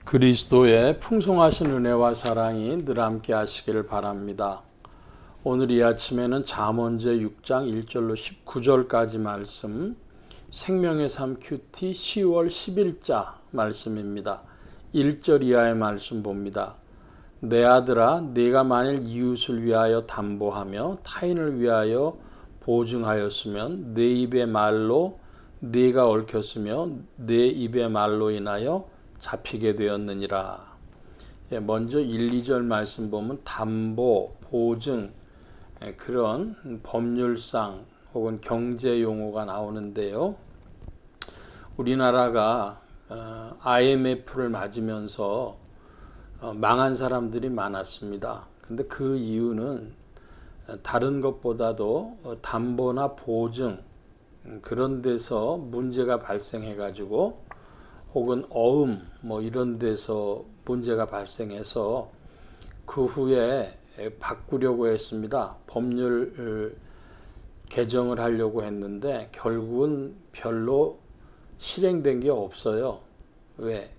그리스도의 풍성하신 은혜와 사랑이 늘 함께 하시기를 바랍니다. 오늘 이 아침에는 잠언제 6장 1절로 19절까지 말씀, 생명의 삶 큐티 10월 10일자 말씀입니다. 1절 이하의 말씀 봅니다. 내 아들아, 네가 만일 이웃을 위하여 담보하며 타인을 위하여 보증하였으면 내 입의 말로 네가 얽혔으며 내 입의 말로 인하여 잡히게 되었느니라. 먼저 1, 2절 말씀 보면 담보, 보증, 그런 법률상 혹은 경제 용어가 나오는데요. 우리나라가 IMF를 맞으면서 망한 사람들이 많았습니다. 근데 그 이유는 다른 것보다도 담보나 보증 그런 데서 문제가 발생해 가지고 혹은 어음 이런 데서 문제가 발생해서 그 후에 바꾸려고 했습니다. 법률 개정을 하려고 했는데 결국은 별로 실행된 게 없어요. 왜?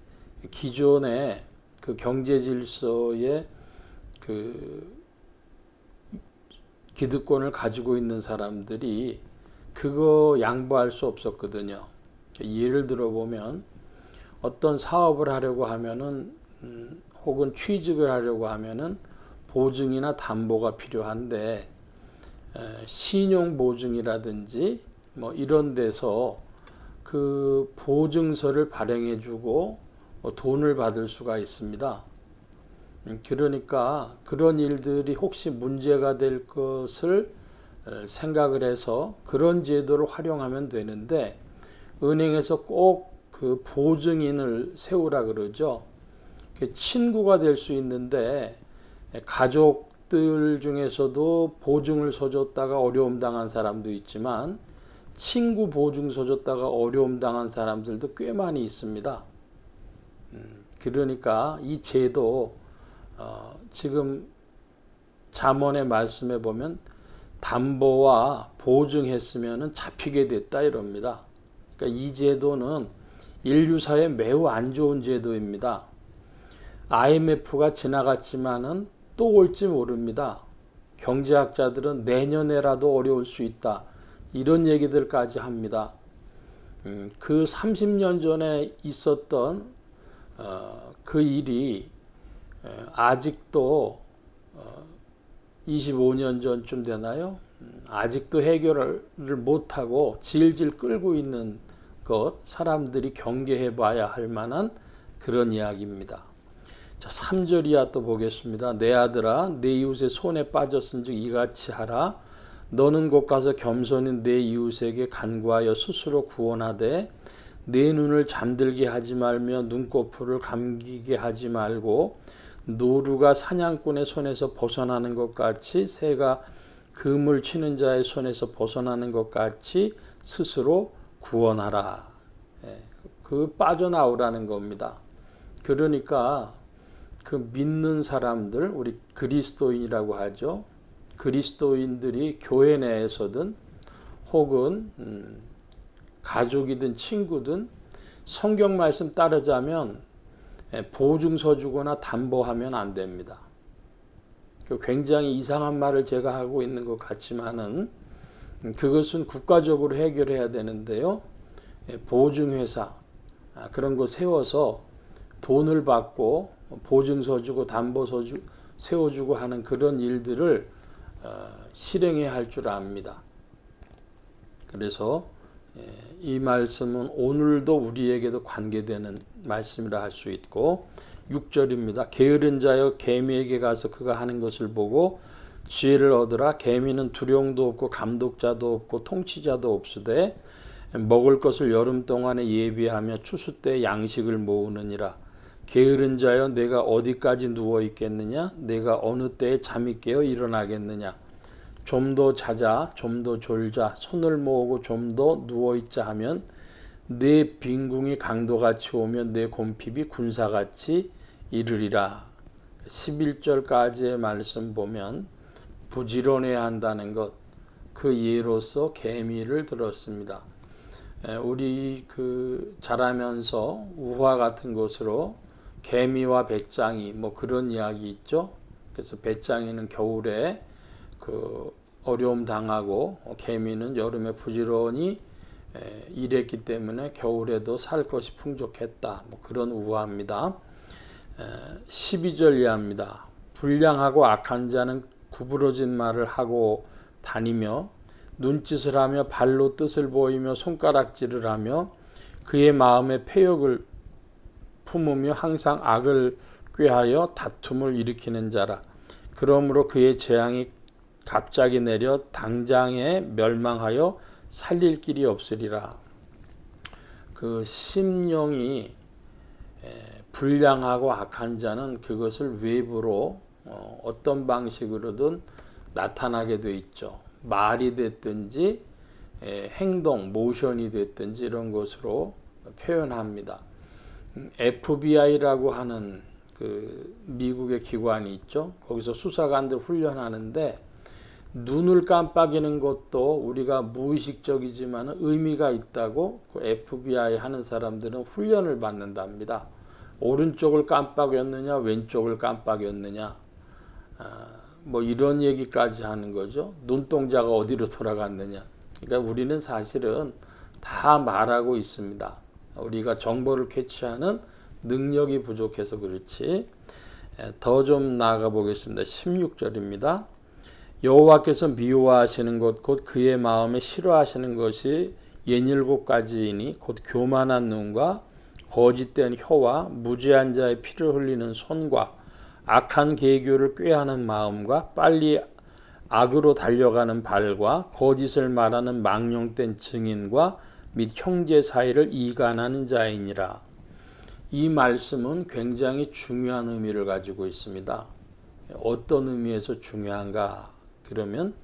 기존의 그 경제 질서의 그 기득권을 가지고 있는 사람들이 그거 양보할 수 없었거든요. 예를 들어 보면 어떤 사업을 하려고 하면은 혹은 취직을 하려고 하면은 보증이나 담보가 필요한데 신용 보증이라든지 이런 데서 그 보증서를 발행해 주고 돈을 받을 수가 있습니다. 그러니까 그런 일들이 혹시 문제가 될 것을 생각을 해서 그런 제도를 활용하면 되는데 은행에서 꼭 그 보증인을 세우라 그러죠. 친구가 될 수 있는데 가족들 중에서도 보증을 서줬다가 어려움 당한 사람도 있지만 친구 보증 서줬다가 어려움 당한 사람들도 꽤 많이 있습니다. 그러니까 이 제도 지금 잠언의 말씀에 보면 담보와 보증했으면 잡히게 됐다 이럽니다. 그러니까 이 제도는 인류사에 매우 안 좋은 제도입니다. IMF가 지나갔지만은 또 올지 모릅니다. 경제학자들은 내년에라도 어려울 수 있다. 이런 얘기들까지 합니다. 그 30년 전에 있었던 그 일이 아직도 25년 전쯤 되나요? 아직도 해결을 못하고 질질 끌고 있는 것, 사람들이 경계해 봐야 할 만한 그런 이야기입니다. 자, 3절 이하 또 보겠습니다. 내 아들아, 내 이웃의 손에 빠졌은즉 이같이 하라. 너는 곧 가서 겸손히 내 이웃에게 간구하여 스스로 구원하되 내 눈을 잠들게 하지 말며 눈꺼풀을 감기게 하지 말고 노루가 사냥꾼의 손에서 벗어나는 것 같이 새가 그물 치는 자의 손에서 벗어나는 것 같이 스스로 구원하라. 그 빠져나오라는 겁니다. 그러니까 그 믿는 사람들, 우리 그리스도인이라고 하죠. 그리스도인들이 교회 내에서든 혹은 가족이든 친구든 성경 말씀 따르자면 보증서 주거나 담보하면 안 됩니다. 굉장히 이상한 말을 제가 하고 있는 것 같지만은 그것은 국가적으로 해결해야 되는데요. 보증회사 그런 거 세워서 돈을 받고 보증서 주고 담보서 세워주고 하는 그런 일들을 실행해야 할 줄 압니다. 그래서 이 말씀은 오늘도 우리에게도 관계되는 말씀이라 할 수 있고 6절입니다. 게으른 자여 개미에게 가서 그가 하는 것을 보고 지혜를 얻으라. 개미는 두령도 없고 감독자도 없고 통치자도 없으되 먹을 것을 여름 동안에 예비하며 추수 때 양식을 모으느니라. 게으른 자여 내가 어디까지 누워 있겠느냐? 내가 어느 때에 잠이 깨어 일어나겠느냐? 좀 더 자자, 좀 더 졸자, 손을 모으고 좀 더 누워 있자 하면 내 빈궁이 강도같이 오면 내 곰핍이 군사같이 이르리라. 11절까지의 말씀 보면 부지런해야 한다는 것, 그 예로서 개미를 들었습니다. 우리 자라면서 우화 같은 것으로 개미와 배짱이 뭐 그런 이야기 있죠. 그래서 배짱이는 겨울에 그 어려움 당하고 개미는 여름에 부지런히 일했기 때문에 겨울에도 살 것이 풍족했다. 뭐 그런 우화입니다. 12절 이하입니다. 불량하고 악한 자는 구부러진 말을 하고 다니며 눈짓을 하며 발로 뜻을 보이며 손가락질을 하며 그의 마음에 패역을 품으며 항상 악을 꾀하여 다툼을 일으키는 자라. 그러므로 그의 재앙이 갑자기 내려 당장에 멸망하여 살릴 길이 없으리라. 그 심령이 불량하고 악한 자는 그것을 외부로 어떤 방식으로든 나타나게 돼 있죠. 말이 됐든지 행동, 모션이 됐든지 이런 것으로 표현합니다. FBI라고 하는 그 미국의 기관이 있죠. 거기서 수사관들 훈련하는데 눈을 깜빡이는 것도 우리가 무의식적이지만 의미가 있다고 그 FBI 하는 사람들은 훈련을 받는답니다. 오른쪽을 깜빡였느냐 왼쪽을 깜빡였느냐 뭐 이런 얘기까지 하는 거죠. 눈동자가 어디로 돌아갔느냐. 그러니까 우리는 사실은 다 말하고 있습니다. 우리가 정보를 캐치하는 능력이 부족해서 그렇지. 더 좀 나아가 보겠습니다. 16절입니다. 여호와께서 미워하시는 것 곧 그의 마음에 싫어하시는 것이 67가지이니 곧 교만한 눈과 거짓된 혀와 무죄한 자의 피를 흘리는 손과 악한 계교를 꾀하는 마음과 빨리 악으로 달려가는 발과 거짓을 말하는 망령된 증인과 및 형제 사이를 이간하는 자이니라. 이 말씀은 굉장히 중요한 의미를 가지고 있습니다. 어떤 의미에서 중요한가? 그러면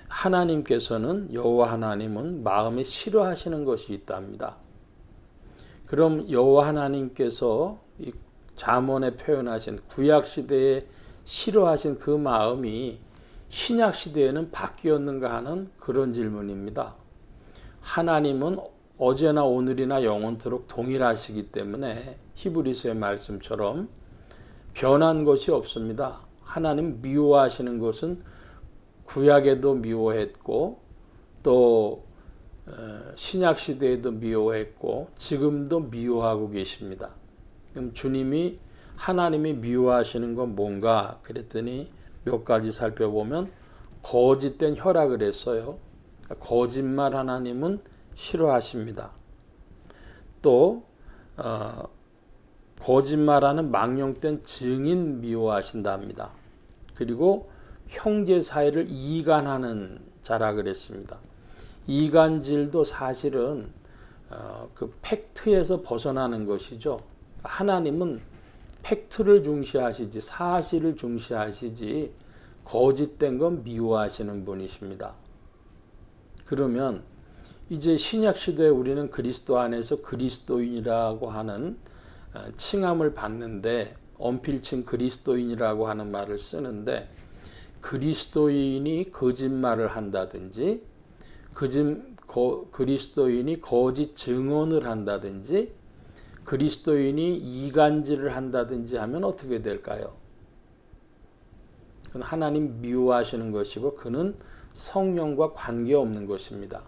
하나님께서는 여호와 하나님은 마음에 싫어하시는 것이 있답니다. 그럼 여호와 하나님께서 이 잠언에 표현하신 구약 시대에 싫어하신 그 마음이 신약 시대에는 바뀌었는가 하는 그런 질문입니다. 하나님은 어제나 오늘이나 영원토록 동일하시기 때문에 히브리서의 말씀처럼 변한 것이 없습니다. 하나님 미워하시는 것은 구약에도 미워했고 또 신약 시대에도 미워했고 지금도 미워하고 계십니다. 그럼 주님이 하나님이 미워하시는 건 뭔가 그랬더니 몇 가지 살펴보면 거짓된 혀라 그랬어요. 거짓말 하나님은 싫어하십니다. 또 거짓말하는 망령된 증인 미워하신답니다. 그리고 형제 사이를 이간하는 자라 그랬습니다. 이간질도 사실은 그 팩트에서 벗어나는 것이죠. 하나님은 팩트를 중시하시지 사실을 중시하시지 거짓된 건 미워하시는 분이십니다. 그러면 이제 신약 시대에 우리는 그리스도 안에서 그리스도인이라고 하는 칭함을 받는데 언필칭 그리스도인이라고 하는 말을 쓰는데 그리스도인이 거짓말을 한다든지 그리스도인이 거짓 증언을 한다든지 그리스도인이 이간질을 한다든지 하면 어떻게 될까요? 그건 하나님 미워하시는 것이고 그는 성령과 관계없는 것입니다.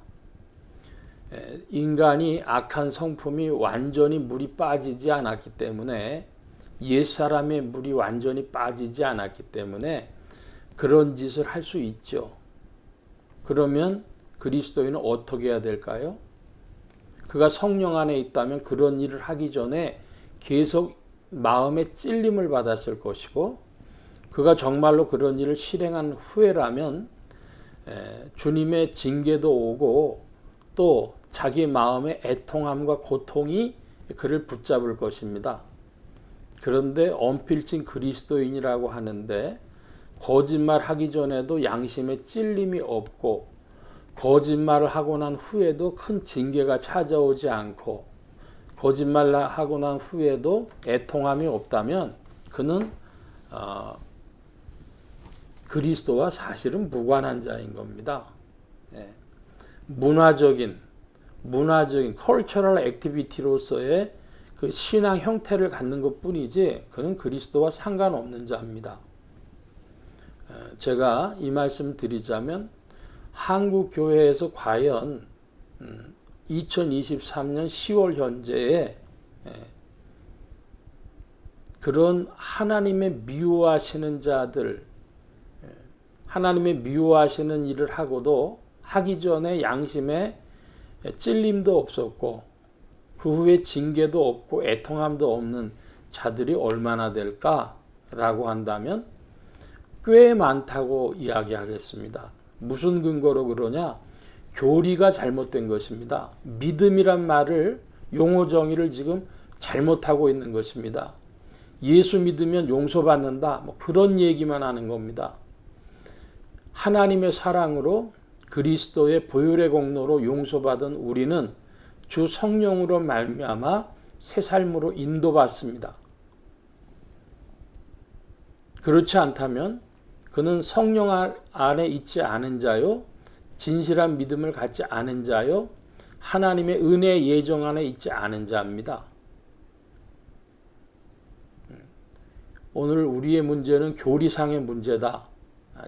인간이 악한 성품이 완전히 물이 빠지지 않았기 때문에 옛사람의 물이 완전히 빠지지 않았기 때문에 그런 짓을 할 수 있죠. 그러면 그리스도인은 어떻게 해야 될까요? 그가 성령 안에 있다면 그런 일을 하기 전에 계속 마음의 찔림을 받았을 것이고 그가 정말로 그런 일을 실행한 후에라면 주님의 징계도 오고 또 자기 마음의 애통함과 고통이 그를 붙잡을 것입니다. 그런데 언필칭 그리스도인이라고 하는데 거짓말 하기 전에도 양심의 찔림이 없고 거짓말을 하고 난 후에도 큰 징계가 찾아오지 않고 거짓말 하고 난 후에도 애통함이 없다면 그는 그리스도와 사실은 무관한 자인 겁니다. 문화적인 컬처럴 액티비티로서의 그 신앙 형태를 갖는 것뿐이지 그는 그리스도와 상관없는 자입니다. 제가 이 말씀 드리자면 한국 교회에서 과연 2023년 10월 현재에 그런 하나님의 미워하시는 자들, 하나님의 미워하시는 일을 하고도 하기 전에 양심에 찔림도 없었고 그 후에 징계도 없고 애통함도 없는 자들이 얼마나 될까라고 한다면 꽤 많다고 이야기하겠습니다. 무슨 근거로 그러냐? 교리가 잘못된 것입니다. 믿음이란 말을 용어 정의를 지금 잘못하고 있는 것입니다. 예수 믿으면 용서받는다, 뭐 그런 얘기만 하는 겁니다. 하나님의 사랑으로 그리스도의 보혈의 공로로 용서받은 우리는 주 성령으로 말미암아 새 삶으로 인도받습니다. 그렇지 않다면 그는 성령 안에 있지 않은 자요, 진실한 믿음을 갖지 않은 자요, 하나님의 은혜의 예정 안에 있지 않은 자입니다. 오늘 우리의 문제는 교리상의 문제다.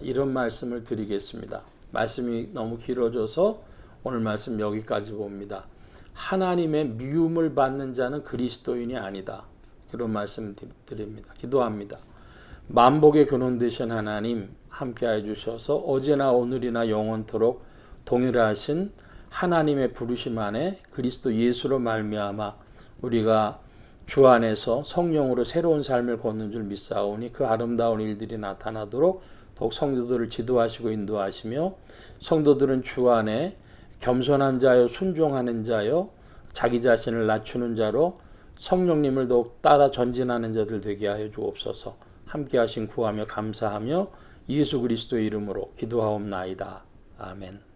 이런 말씀을 드리겠습니다. 말씀이 너무 길어져서 오늘 말씀 여기까지 봅니다. 하나님의 미움을 받는 자는 그리스도인이 아니다. 그런 말씀 드립니다. 기도합니다. 만복의 근원 되신 하나님 함께해 주셔서 어제나 오늘이나 영원토록 동일하신 하나님의 부르심 안에 그리스도 예수로 말미암아 우리가 주 안에서 성령으로 새로운 삶을 걷는 줄 믿사오니 그 아름다운 일들이 나타나도록 더욱 성도들을 지도하시고 인도하시며 성도들은 주 안에 겸손한 자요 순종하는 자요 자기 자신을 낮추는 자로 성령님을 더욱 따라 전진하는 자들 되게 하여 주옵소서. 함께 하신 구하며 감사하며 예수 그리스도의 이름으로 기도하옵나이다. 아멘.